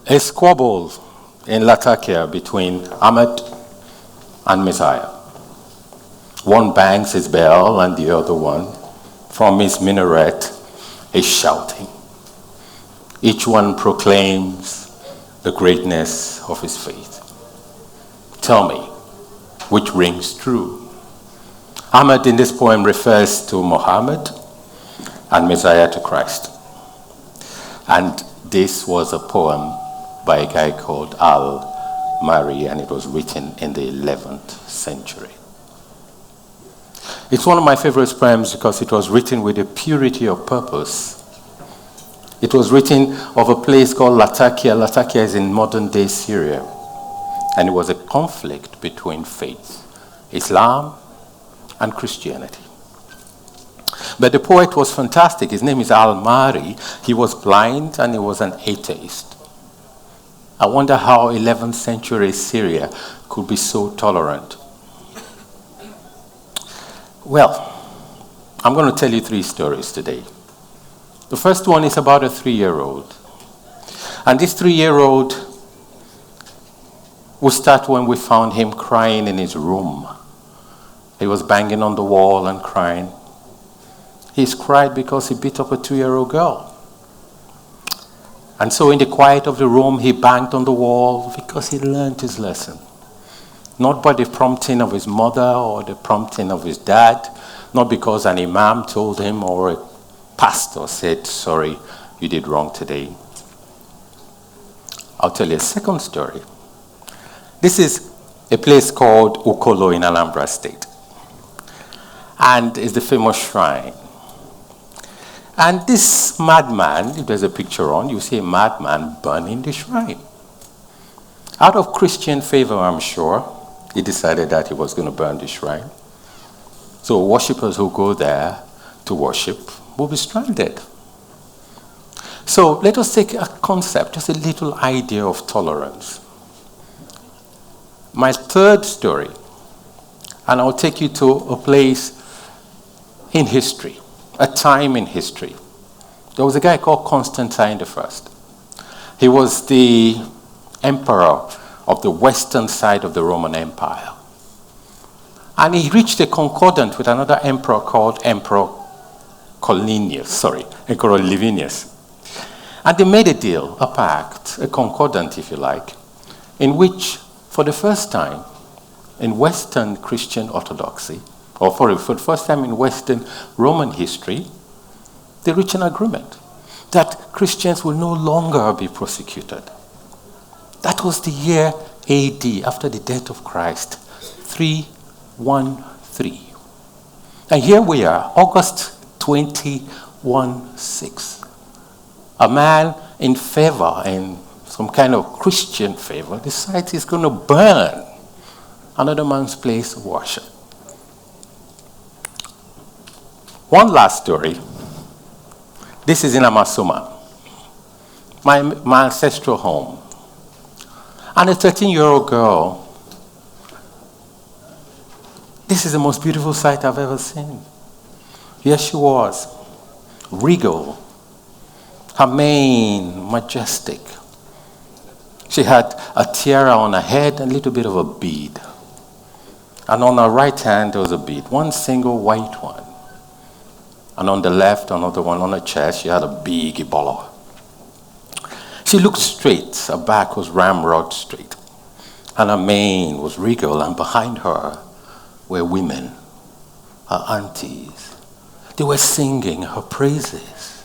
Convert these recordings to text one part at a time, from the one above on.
A squabble in Latakia between Ahmed and Messiah. One bangs his bell and the other one, from his minaret, is shouting. Each one proclaims the greatness of his faith. Tell me, which rings true? Ahmed in this poem refers to Muhammad and Messiah to Christ. And this was a poem by a guy called Al-Mari, and it was written in the 11th century. It's one of my favorite poems because it was written with a purity of purpose. It was written of a place called Latakia. Latakia is in modern-day Syria. And it was a conflict between faiths, Islam and Christianity. But the poet was fantastic. His name is Al-Mari. He was blind and he was an atheist. I wonder how 11th century Syria could be so tolerant. Well, I'm going to tell you 3 stories today. The first one is about a 3-year-old. And this 3-year-old will start when we found him crying in his room. He was banging on the wall and crying. He's cried because he beat up a 2-year-old girl. And so in the quiet of the room, he banged on the wall because he learned his lesson. Not by the prompting of his mother or the prompting of his dad, not because an imam told him or a pastor said, sorry, you did wrong today. I'll tell you a second story. This is a place called Ukolo in Anambra State. And it's the famous shrine. And this madman, if there's a picture on, you see a madman burning the shrine. Out of Christian favor, I'm sure, he decided that he was going to burn the shrine. So worshippers who go there to worship will be stranded. So let us take a concept, just a little idea of tolerance. My third story, and I'll take you to a place in history, a time in history. There was a guy called Constantine I. He was the emperor of the western side of the Roman Empire. And he reached a concordant with another emperor called Emperor Livinius. And they made a deal, a pact, a concordant, if you like, in which, for the first time in Western Christian orthodoxy, or for the first time in Western Roman history, they reached an agreement that Christians will no longer be persecuted. That was the year AD, after the death of Christ, 313. And here we are, August 21/6. A man in favor, in some kind of Christian favor, decides he's going to burn another man's place of worship. One last story. This is in Amasoma, my ancestral home. And a 13-year-old girl, this is the most beautiful sight I've ever seen. Here she was, regal, her mane majestic. She had a tiara on her head and a little bit of a bead. And on her right hand, there was a bead, one single white one. And on the left, another one on her chest, she had a big Ebola. She looked straight, her back was ramrod straight. And her mane was regal, and behind her were women, her aunties. They were singing her praises.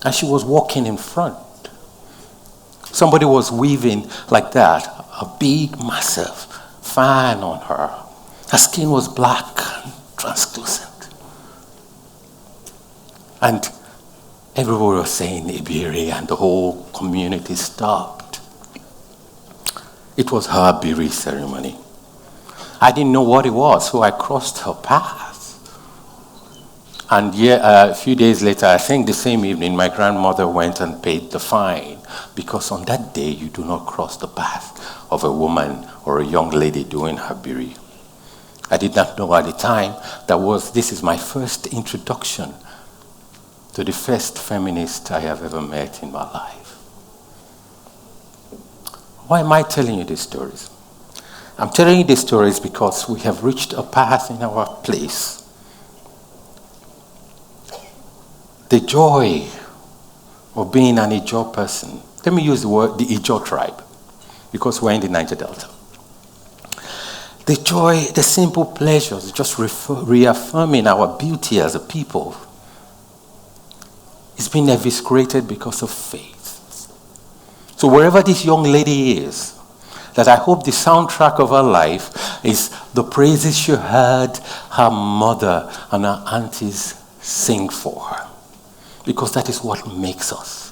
And she was walking in front. Somebody was weaving like that, a big, massive fan on her. Her skin was black and translucent. And everybody was saying Ibiri, and the whole community stopped. It was her Ibiri ceremony. I didn't know what it was, so I crossed her path. And a few days later, I think the same evening, my grandmother went and paid the fine, because on that day, you do not cross the path of a woman or a young lady doing her Ibiri. I did not know at the time this is my first introduction to the first feminist I have ever met in my life. Why am I telling you these stories? I'm telling you these stories because we have reached a path in our place. The joy of being an Ijaw person. Let me use the word the Ijaw tribe, because we're in the Niger Delta. The joy, the simple pleasures, just reaffirming our beauty as a people, is being eviscerated because of faith. So wherever this young lady is, that I hope the soundtrack of her life is the praises she heard her mother and her aunties sing for her. Because that is what makes us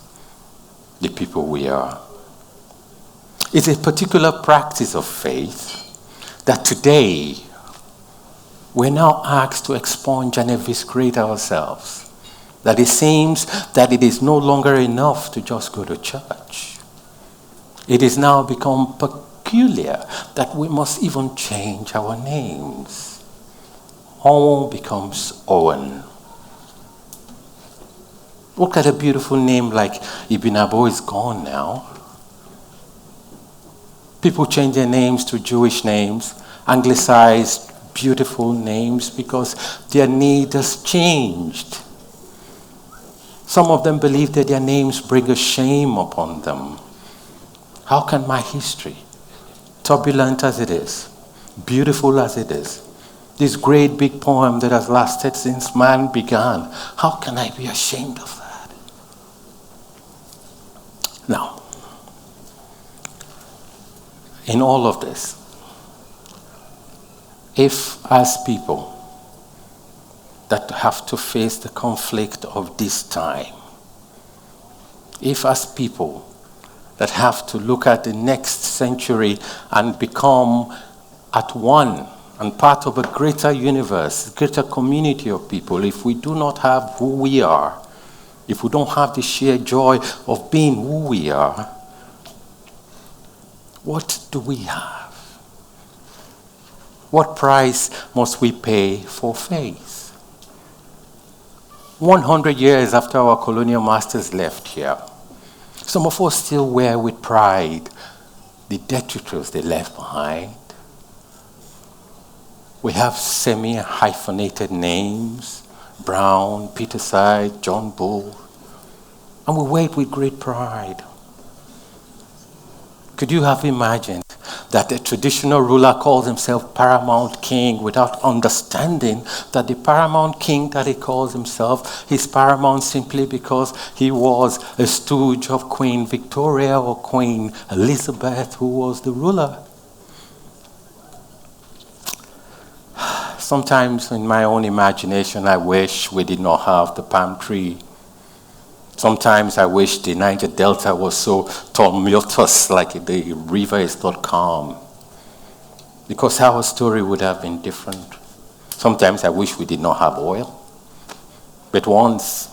the people we are. It's a particular practice of faith that today we're now asked to expunge and eviscerate ourselves. That it seems that it is no longer enough to just go to church. It has now become peculiar that we must even change our names. Owen becomes Owen. Look at a beautiful name like Ibn Abo is gone now. People change their names to Jewish names, anglicized, beautiful names, because their need has changed. Some of them believe that their names bring a shame upon them. How can my history, turbulent as it is, beautiful as it is, this great big poem that has lasted since man began, how can I be ashamed of that? Now, in all of this, if as people that have to face the conflict of this time, if as people that have to look at the next century and become at one and part of a greater universe, greater community of people, if we do not have who we are, if we don't have the sheer joy of being who we are, what do we have? What price must we pay for faith? 100 years after our colonial masters left here, some of us still wear with pride the detritus they left behind. We have semi-hyphenated names, Brown, Peterside, John Bull, and we wear it with great pride. Could you have imagined that a traditional ruler calls himself paramount king without understanding that the paramount king that he calls himself is paramount simply because he was a stooge of Queen Victoria or Queen Elizabeth, who was the ruler? Sometimes in my own imagination, I wish we did not have the palm tree. Sometimes I wish the Niger Delta was so tumultuous, like the river is not calm, because our story would have been different. Sometimes I wish we did not have oil. But once,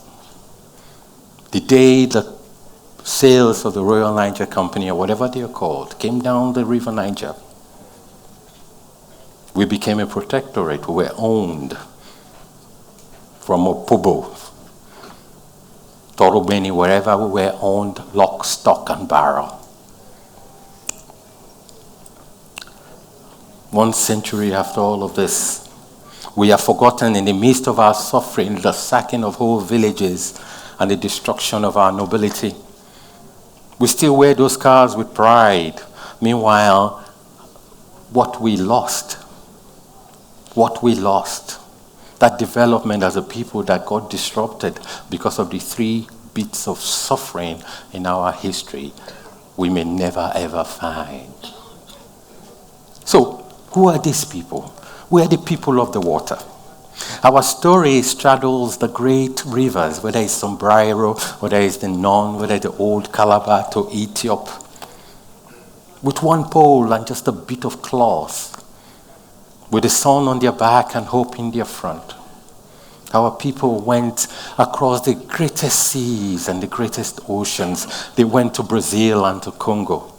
the day the sails of the Royal Niger Company, or whatever they are called, came down the river Niger, we became a protectorate. We were owned from Opobo, Torobeni, wherever we were owned, lock, stock, and barrel. 1 century after all of this, we have forgotten in the midst of our suffering the sacking of whole villages and the destruction of our nobility. We still wear those scars with pride. Meanwhile, what we lost, that development as a people that got disrupted because of the 3 bits of suffering in our history, we may never ever find. So, who are these people? We are the people of the water. Our story straddles the great rivers, whether it's Sombrero, whether it's the Non, whether it's the old Calabar to Ethiop, with one pole and just a bit of cloth, with the sun on their back and hope in their front. Our people went across the greatest seas and the greatest oceans. They went to Brazil and to Congo.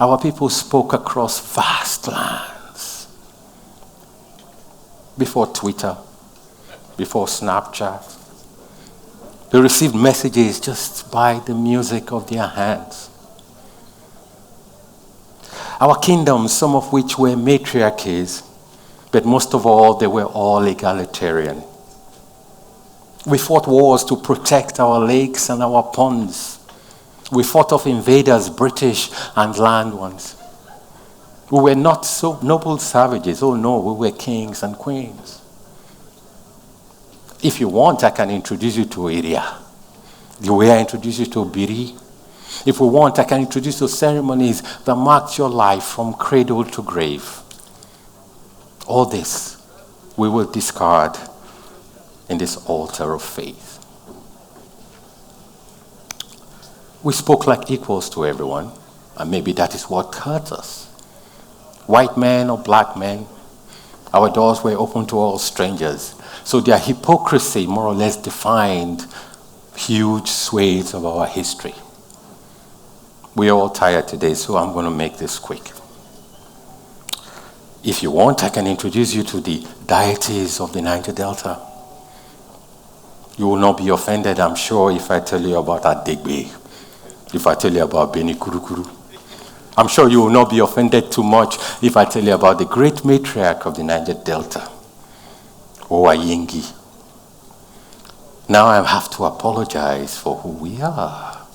Our people spoke across vast lands. Before Twitter, before Snapchat, They received messages just by the music of their hands. Our kingdoms, some of which were matriarchies, but most of all, they were all egalitarian. We fought wars to protect our lakes and our ponds. We fought off invaders, British and land ones. We were not so noble savages. Oh no, we were kings and queens. If you want, I can introduce you to Area. The way I introduce you to Biri. If we want, I can introduce you to ceremonies that marked your life from cradle to grave. All this we will discard in this altar of faith. We spoke like equals to everyone, and maybe that is what hurt us. White men or black men, our doors were open to all strangers. So their hypocrisy more or less defined huge swathes of our history. We are all tired today, so I'm going to make this quick. If you want, I can introduce you to the deities of the Niger Delta. You will not be offended, I'm sure, if I tell you about Adegbe, if I tell you about Beni Kurukuru. I'm sure you will not be offended too much if I tell you about the great matriarch of the Niger Delta, Owayengi. Now I have to apologize for who we are.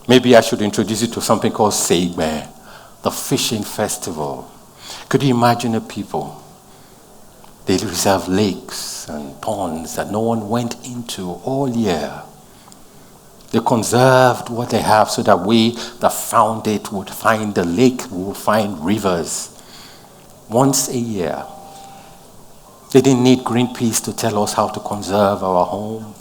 Maybe I should introduce you to something called Seigbe, the fishing festival. Could you imagine a people? They reserve lakes and ponds that no one went into all year. They conserved what they have so that we that found it would find the lake, we would find rivers once a year. They didn't need Greenpeace to tell us how to conserve our home.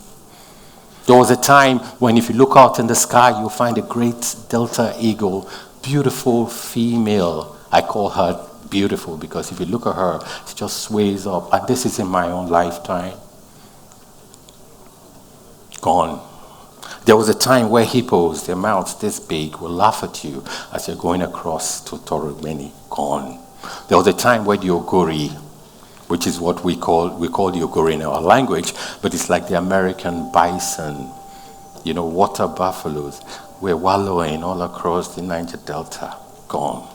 There was a time when if you look out in the sky, you'll find a great Delta eagle, beautiful female. I call her beautiful because if you look at her, she just sways up. And this is in my own lifetime. Gone. There was a time where hippos, their mouths this big, will laugh at you as you're going across to Toromeni. Gone. There was a time where the Ogori, which is what we call the Ogori in our language, but it's like the American bison, water buffaloes. We're wallowing all across the Niger Delta. Gone.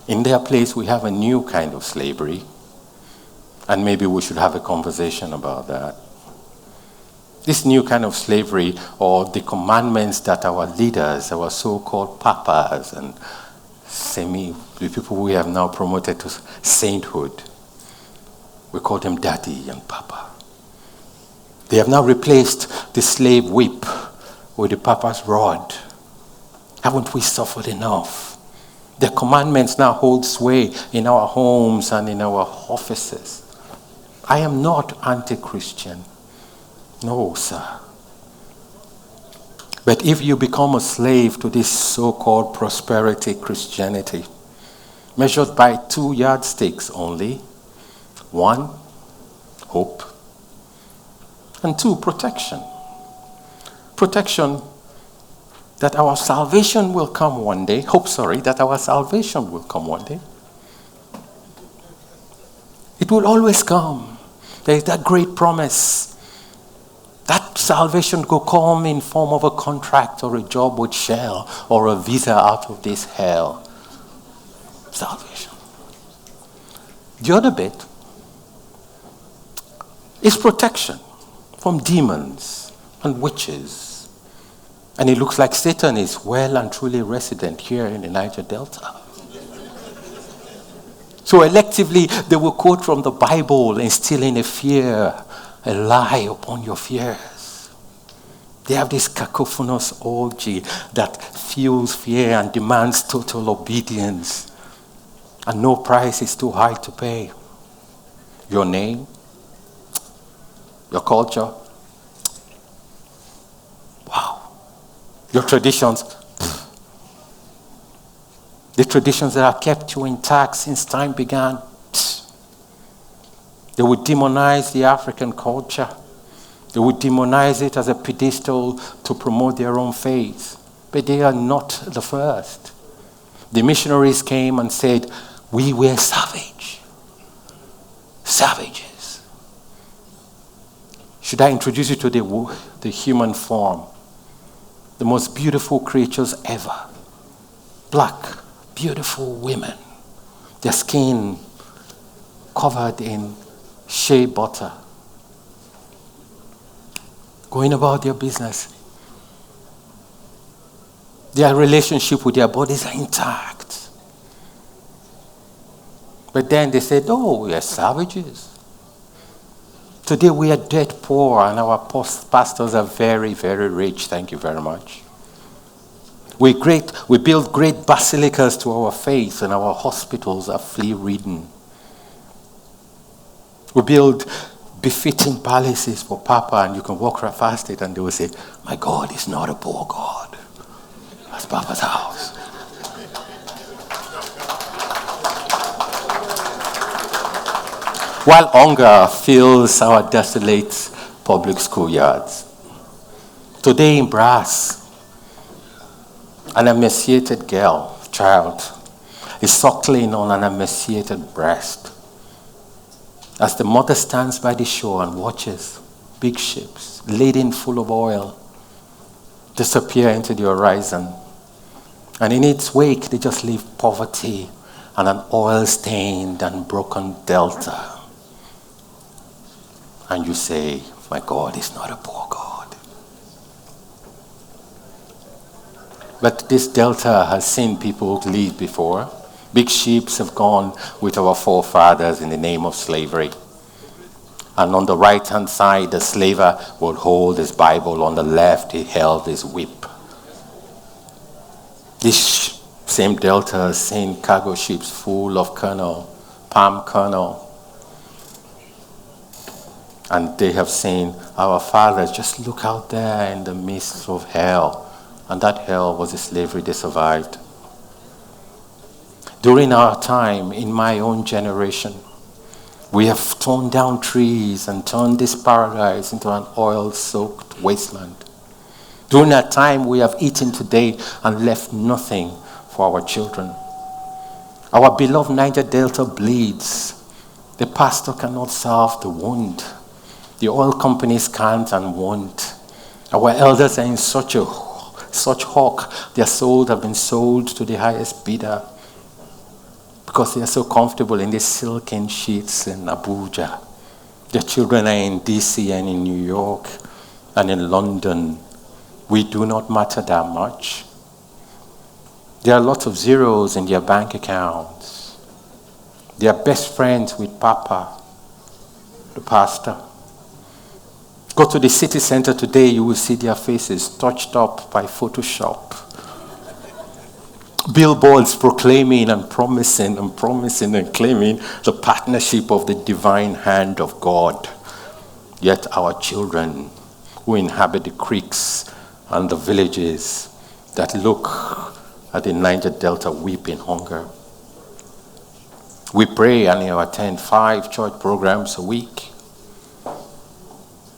In their place, we have a new kind of slavery, and maybe we should have a conversation about that. This new kind of slavery, or the commandments that our leaders, our so-called papas and the people we have now promoted to sainthood, we call them daddy and papa. They have now replaced the slave whip with the papa's rod. Haven't we suffered enough? Their commandments now hold sway in our homes and in our offices. I am not anti-Christian. No, sir. But if you become a slave to this so-called prosperity Christianity, measured by 2 yardsticks only, 1, hope, and 2, protection. Protection that our salvation will come one day. That our salvation will come one day. It will always come. There is that great promise. That salvation could come in form of a contract or a job with Shell or a visa out of this hell. Salvation. The other bit is protection from demons and witches. And it looks like Satan is well and truly resident here in the Niger Delta. So electively, they will quote from the Bible, instilling a fear, a lie upon your fears. They have this cacophonous orgy that fuels fear and demands total obedience. And no price is too high to pay. Your name, your culture, wow. Your traditions, the traditions that have kept you intact since time began. They would demonize the African culture. They would demonize it as a pedestal to promote their own faith. But they are not the first. The missionaries came and said, we were savages. Should I introduce you to the human form? The most beautiful creatures ever. Black, beautiful women. Their skin covered in shea butter. Going about their business. Their relationship with their bodies are intact. But then they said, oh, we are savages. Today we are dead poor and our pastors are very, very rich. Thank you very much. We build great basilicas to our faith and our hospitals are flea-ridden. We build befitting palaces for Papa and you can walk right past it and they will say, my God is not a poor God. That's Papa's house. While hunger fills our desolate public schoolyards. Today in Brass, an emaciated child, is suckling on an emaciated breast. As the mother stands by the shore and watches big ships laden full of oil disappear into the horizon. And in its wake, they just leave poverty and an oil-stained and broken delta. And you say, my God is not a poor God. But this delta has seen people leave before. Big ships have gone with our forefathers in the name of slavery. And on the right-hand side, the slaver would hold his Bible. On the left, he held his whip. This same delta has seen cargo ships full of palm kernel. And they have seen our fathers just look out there in the midst of hell. And that hell was the slavery they survived. During our time, in my own generation, we have torn down trees and turned this paradise into an oil-soaked wasteland. During that time, we have eaten today and left nothing for our children. Our beloved Niger Delta bleeds. The pastor cannot salve the wound. The oil companies can't and won't. Our elders are in such hawk. Their souls have been sold to the highest bidder because they are so comfortable in these silken sheets in Abuja. Their children are in DC and in New York and in London. We do not matter that much. There are lots of zeros in their bank accounts. They are best friends with Papa, the pastor. Go to the city center today, you will see their faces touched up by Photoshop. Billboards proclaiming and promising and claiming the partnership of the divine hand of God. Yet our children who inhabit the creeks and the villages that look at the Niger Delta weep in hunger. We pray and attend 5 church programs a week.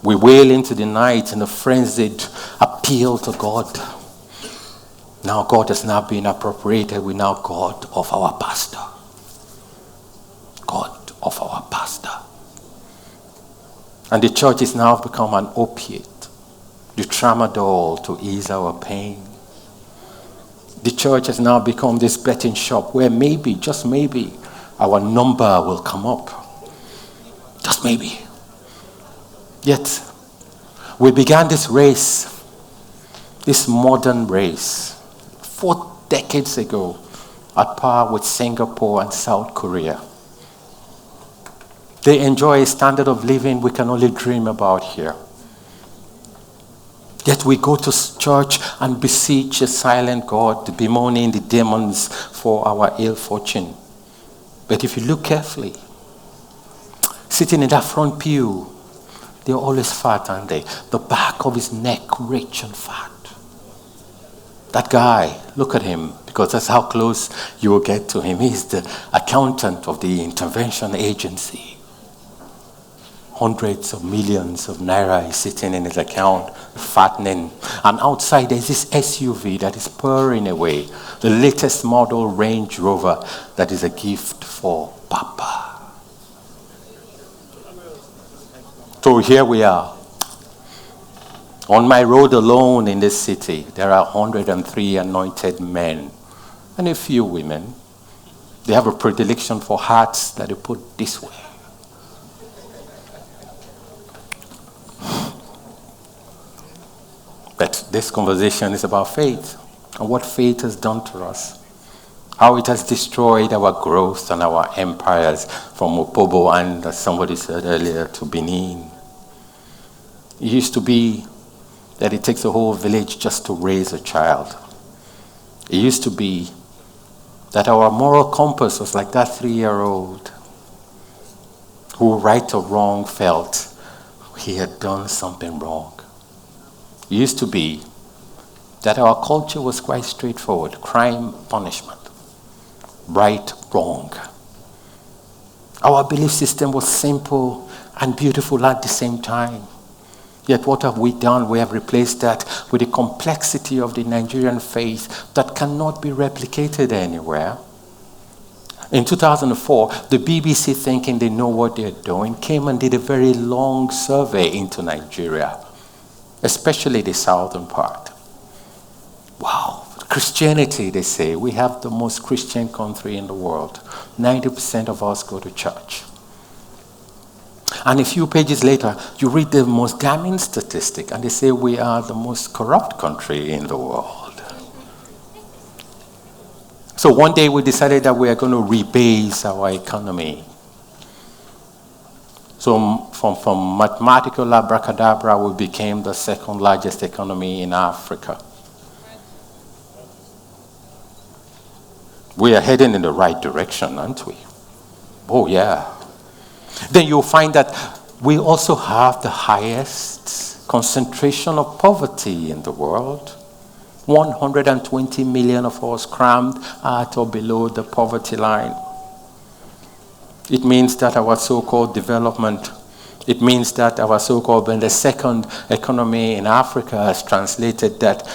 We wail into the night in a frenzied appeal to God. Now God has now been appropriated. We now God of our pastor. God of our pastor. And the church has now become an opiate, the tramadol to ease our pain. The church has now become this betting shop where maybe, just maybe, our number will come up. Just maybe. Yet, we began this race, this modern race, 4 decades ago, at par with Singapore and South Korea. They enjoy a standard of living we can only dream about here. Yet we go to church and beseech a silent God, bemoaning the demons for our ill fortune. But if you look carefully, sitting in that front pew, they're always fat, aren't they? The back of his neck, rich and fat. That guy, look at him, because that's how close you will get to him. He's the accountant of the intervention agency. Hundreds of millions of naira is sitting in his account, fattening. And outside there's this SUV that is purring away. The latest model Range Rover that is a gift for Papa. So here we are, On my road alone in this city, there are 103 anointed men and a few women. They have a predilection for hats that they put this way. But this conversation is about faith and what faith has done to us. How it has destroyed our growth and our empires from Opobo and, as somebody said earlier, to Benin. It used to be that it takes a whole village just to raise a child. It used to be that our moral compass was like that 3-year-old who, right or wrong, felt he had done something wrong. It used to be that our culture was quite straightforward: crime, punishment, right, wrong. Our belief system was simple and beautiful at the same time. Yet what have we done? We have replaced that with the complexity of the Nigerian faith that cannot be replicated anywhere. In 2004, the BBC, thinking they know what they're doing, came and did a very long survey into Nigeria, especially the southern part. Wow, Christianity, they say, we have the most Christian country in the world. 90% of us go to church. And a few pages later, you read the most damning statistic, and they say we are the most corrupt country in the world. So one day we decided that we are going to rebase our economy. So from mathematical abracadabra, we became the second largest economy in Africa. We are heading in the right direction, aren't we? Oh, yeah. Then you'll find that we also have the highest concentration of poverty in the world. 120 million of us crammed at or below the poverty line. It means that our so-called development, it means that our so-called being the second economy in Africa has translated that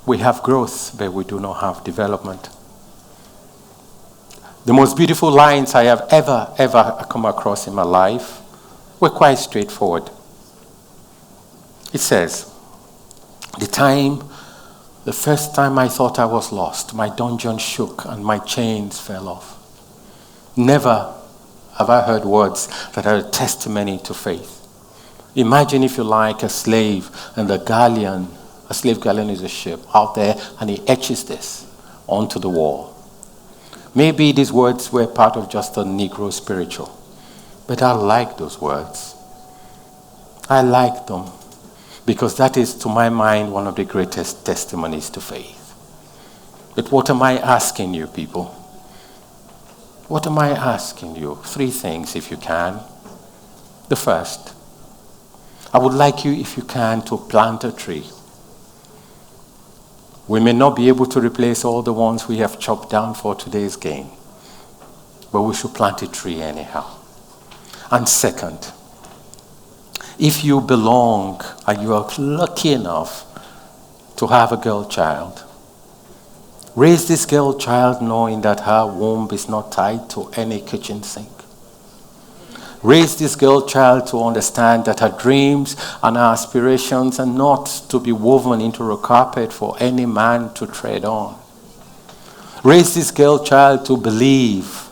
we have growth, but we do not have development. The most beautiful lines I have ever come across in my life were quite straightforward. It says, the first time I thought I was lost, my dungeon shook and my chains fell off. Never have I heard words that are a testimony to faith. Imagine, if you like, a slave and a galleon. A slave galleon is a ship out there, and he etches this onto the wall. Maybe these words were part of just a Negro spiritual, but I like those words. I like them because that is, to my mind, one of the greatest testimonies to faith. But what am I asking you, people? What am I asking you? 3 things, if you can. The first, I would like you, if you can, to plant a tree. We may not be able to replace all the ones we have chopped down for today's gain, but we should plant a tree anyhow. And second, if you belong and you are lucky enough to have a girl child, raise this girl child knowing that her womb is not tied to any kitchen sink. Raise this girl child to understand that her dreams and her aspirations are not to be woven into a carpet for any man to tread on. Raise this girl child to believe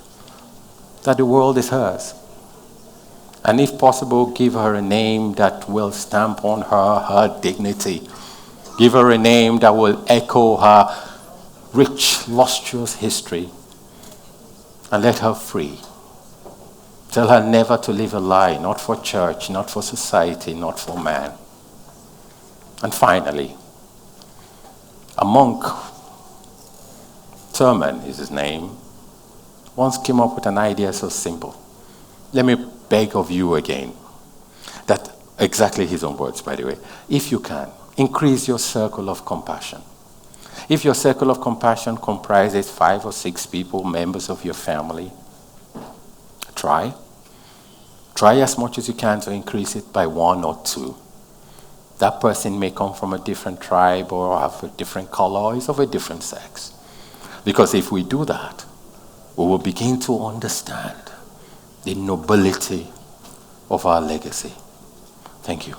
that the world is hers. And if possible, give her a name that will stamp on her dignity. Give her a name that will echo her rich, lustrous history. And let her free. Tell her never to live a lie, not for church, not for society, not for man. And finally, a monk, Thurman is his name, once came up with an idea so simple. Let me beg of you again, that exactly his own words, by the way, if you can, increase your circle of compassion. If your circle of compassion comprises 5 or 6 people, members of your family, try as much as you can to increase it by 1 or 2. That person may come from a different tribe or have a different color or is of a different sex. Because if we do that, we will begin to understand the nobility of our legacy. Thank you.